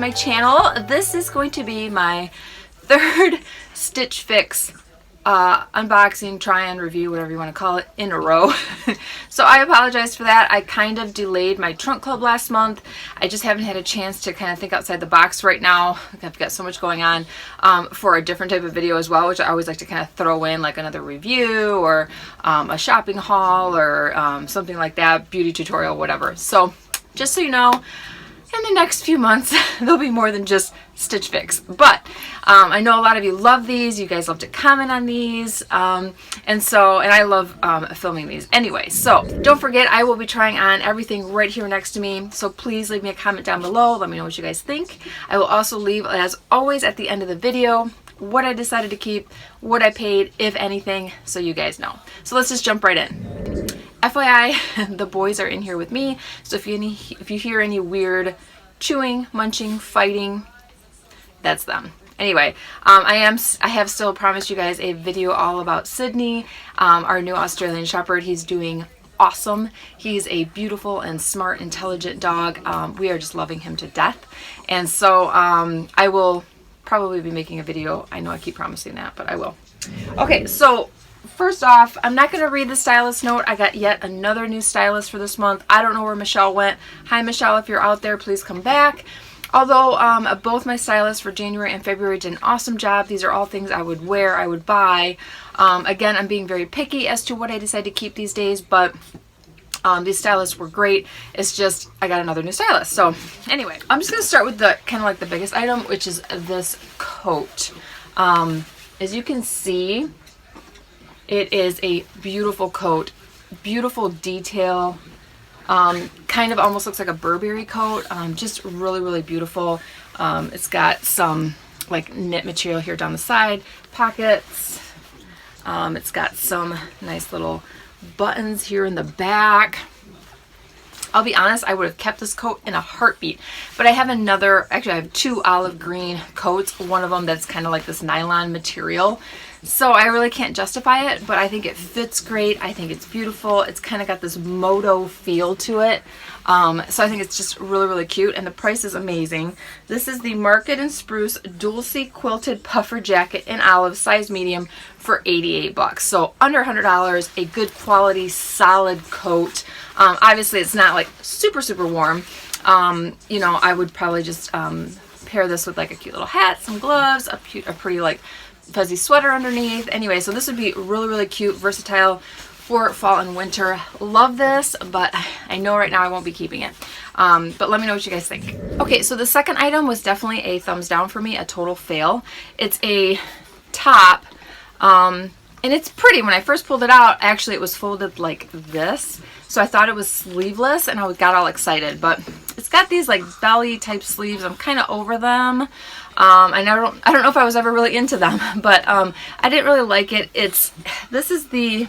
my channel. This is going to be my third Stitch Fix unboxing, try on, review, whatever you want to call it, in a row. So I apologize for that. I kind of delayed my trunk club last month. I just haven't had a chance to kind of think outside the box right now. I've got so much going on for a different type of video as well, which I always like to kind of throw in, like another review or a shopping haul or something like that, beauty tutorial, whatever. So just so you know, in the next few months there'll be more than just Stitch Fix, but I know a lot of you love these. You guys love to comment on these, and I love filming these anyway. So don't forget, I will be trying on everything right here next to me, so please leave me a comment down below. Let me know what you guys think. I will also leave, as always, at the end of the video what I decided to keep, what I paid, if anything, so you guys know. So let's just jump right in. FYI, the boys are in here with me, so if you hear any weird chewing, munching, fighting, that's them. Anyway, I have still promised you guys a video all about Sydney, our new Australian Shepherd. He's doing awesome. He's a beautiful and smart, intelligent dog. We are just loving him to death, and so I will probably be making a video. I know I keep promising that, but I will. Okay, so first off, I'm not going to read the stylist note. I got yet another new stylist for this month. I don't know where Michelle went. Hi, Michelle, if you're out there, please come back. Although both my stylists for January and February did an awesome job. These are all things I would wear, I would buy. Again, I'm being very picky as to what I decide to keep these days, but these stylists were great. It's just I got another new stylist. So anyway, I'm just going to start with the kind of like the biggest item, which is this coat. As you can see, it is a beautiful coat, beautiful detail, kind of almost looks like a Burberry coat, just really, really beautiful. It's got some like knit material here down the side, pockets. It's got some nice little buttons here in the back. I'll be honest, I would have kept this coat in a heartbeat, but I have actually I have two olive green coats, one of them that's kind of like this nylon material. So I really can't justify it, but I think it fits great. I think it's beautiful. It's kind of got this moto feel to it. So I think it's just really, really cute, and the price is amazing. This is the Market & Spruce Dulce Quilted Puffer Jacket in olive, size medium, for 88 bucks. So under $100, a good quality, solid coat. Obviously it's not like super, super warm. You know, I would probably just pair this with like a cute little hat, some gloves, a pretty like fuzzy sweater underneath. Anyway, so this would be really, really cute, versatile for fall and winter. Love this, but I know right now I won't be keeping it. But let me know what you guys think. Okay, so the second item was definitely a thumbs down for me, a total fail. It's a top, and it's pretty. When I first pulled it out, actually it was folded like this, so I thought it was sleeveless and I got all excited, but it's got these like belly type sleeves. I'm kind of over them. I don't know if I was ever really into them, but I didn't really like it. This is the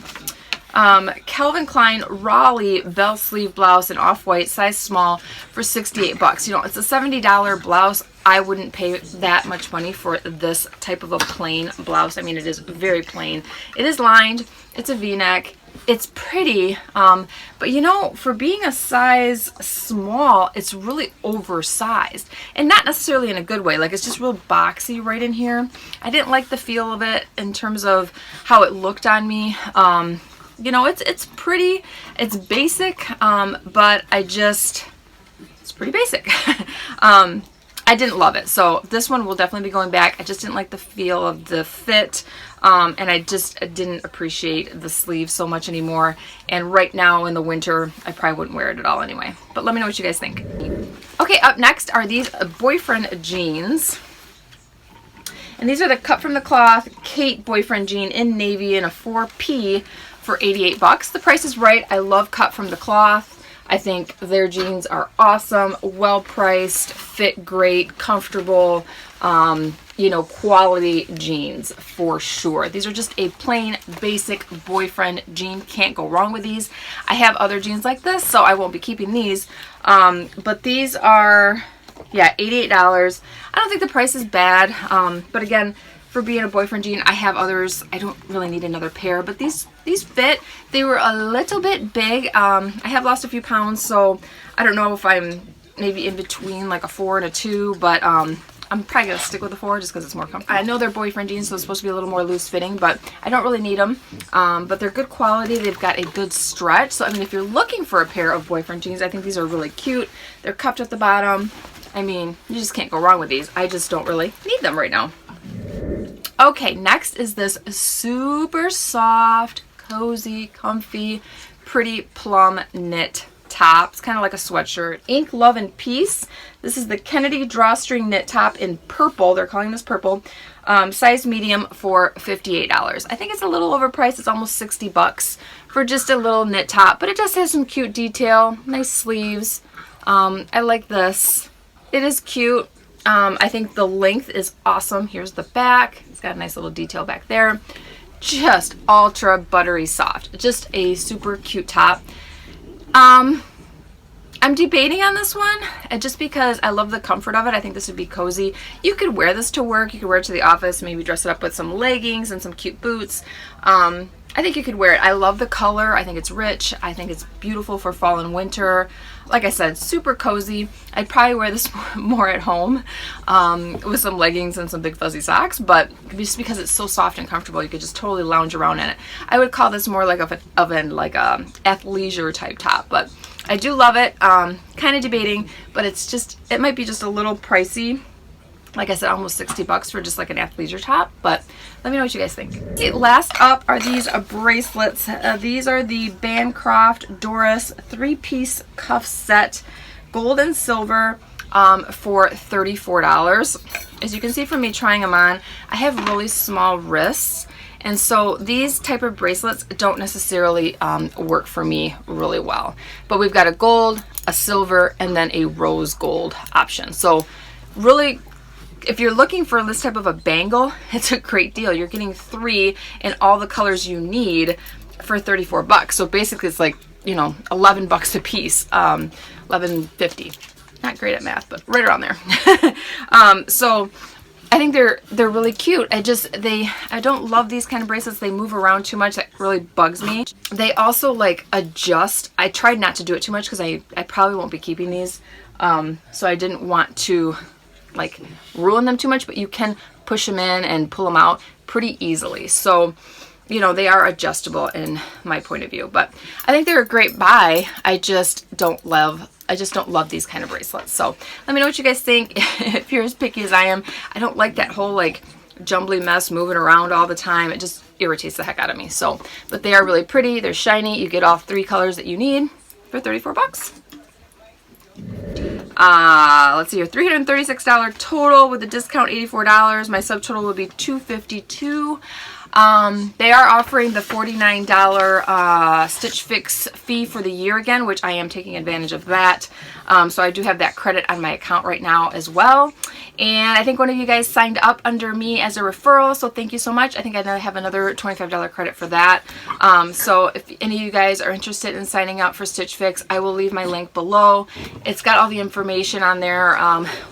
Calvin Klein Raleigh bell sleeve blouse in off-white, size small, for 68 bucks. You know, it's a $70 blouse. I wouldn't pay that much money for this type of a plain blouse. I mean, it is very plain. It is lined. It's a V-neck. It's pretty, but you know, for being a size small, it's really oversized, and not necessarily in a good way. Like, it's just real boxy right in here. I didn't like the feel of it in terms of how it looked on me. You know, it's pretty, it's basic, but it's pretty basic. I didn't love it, so this one will definitely be going back. I just didn't like the feel of the fit, and I just didn't appreciate the sleeves so much anymore. And right now in the winter, I probably wouldn't wear it at all anyway. But let me know what you guys think. Okay, up next are these boyfriend jeans. And these are the cut from the cloth Kait boyfriend jean in navy in a 4P for 88 bucks. The price is right. I love cut from the cloth. I think their jeans are awesome, well priced, fit great, comfortable, you know, quality jeans for sure. These are just a plain basic boyfriend jean. Can't go wrong with these. I have other jeans like this, so I won't be keeping these. But these are, yeah, $88. I don't think the price is bad, but again, for being a boyfriend jean, I have others. I don't really need another pair, but these fit. They were a little bit big. I have lost a few pounds, so I don't know if I'm maybe in between like a 4 and a 2, but I'm probably going to stick with the 4 just because it's more comfortable. I know they're boyfriend jeans, so it's supposed to be a little more loose fitting, but I don't really need them. But they're good quality. They've got a good stretch. So, I mean, if you're looking for a pair of boyfriend jeans, I think these are really cute. They're cupped at the bottom. I mean, you just can't go wrong with these. I just don't really need them right now. Okay, next is this super soft, cozy, comfy, pretty plum knit top. It's kind of like a sweatshirt. Ink, Love, and Peace. This is the Kennedy Drawstring knit top in purple. They're calling this purple. Size medium for $58. I think it's a little overpriced. It's almost 60 bucks for just a little knit top, but it does have some cute detail. Nice sleeves. I like this. It is cute. I think the length is awesome. Here's the back. It's got a nice little detail back there. Just ultra buttery soft. Just a super cute top. I'm debating on this one just because I love the comfort of it. I think this would be cozy. You could wear this to work. You could wear it to the office, maybe dress it up with some leggings and some cute boots. I think you could wear it. I love the color. I think it's rich. I think it's beautiful for fall and winter. Like I said, super cozy. I'd probably wear this more at home with some leggings and some big fuzzy socks, but just because it's so soft and comfortable, you could just totally lounge around in it. I would call this more like a athleisure type top, but I do love it. Kind of debating, but it might be just a little pricey. Like I said, almost 60 bucks for just like an athleisure top, but let me know what you guys think. Okay, last up are these bracelets. These are the Bancroft Doris 3-piece cuff set, gold and silver, for $34. As you can see from me trying them on, I have really small wrists, and so these type of bracelets don't necessarily work for me really well. But we've got a gold, a silver, and then a rose gold option. So really, if you're looking for this type of a bangle, it's a great deal. You're getting 3 in all the colors you need for 34 bucks. So basically it's like, you know, 11 bucks a piece, 11.50. Not great at math, but right around there. So I think they're really cute. I don't love these kind of bracelets. They move around too much. That really bugs me. They also like adjust. I tried not to do it too much because I probably won't be keeping these. So I didn't want to like ruin them too much, but you can push them in and pull them out pretty easily. So, you know, they are adjustable in my point of view, but I think they're a great buy. I just don't love these kind of bracelets. So let me know what you guys think. If you're as picky as I am, I don't like that whole like jumbly mess moving around all the time. It just irritates the heck out of me. So, but they are really pretty. They're shiny. You get all 3 colors that you need for 34 bucks. Let's see here, $336 total with the discount $84. My subtotal would be $252. They are offering the $49 Stitch Fix fee for the year again, which I am taking advantage of that. So I do have that credit on my account right now as well. And I think one of you guys signed up under me as a referral, so thank you so much. I think I have another $25 credit for that. So if any of you guys are interested in signing up for Stitch Fix, I will leave my link below. It's got all the information on there,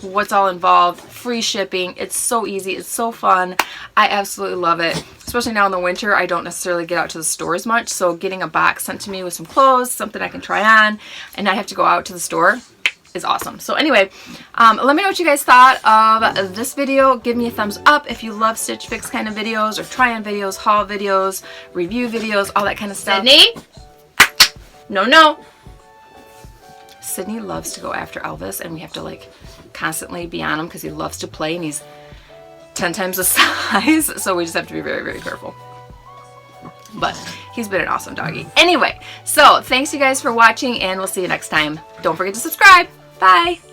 what's all involved, free shipping. It's so easy. It's so fun. I absolutely love it. Especially now in the winter, I don't necessarily get out to the store as much, so getting a box sent to me with some clothes, something I can try on, and not have to go out to the store is awesome. So anyway, let me know what you guys thought of this video. Give me a thumbs up if you love Stitch Fix kind of videos, or try-on videos, haul videos, review videos, all that kind of stuff. Sydney? No. Sydney loves to go after Elvis, and we have to like constantly be on him because he loves to play, and he's 10 times the size, so we just have to be very, very careful. But he's been an awesome doggy. Anyway, so thanks you guys for watching, and we'll see you next time. Don't forget to subscribe. Bye!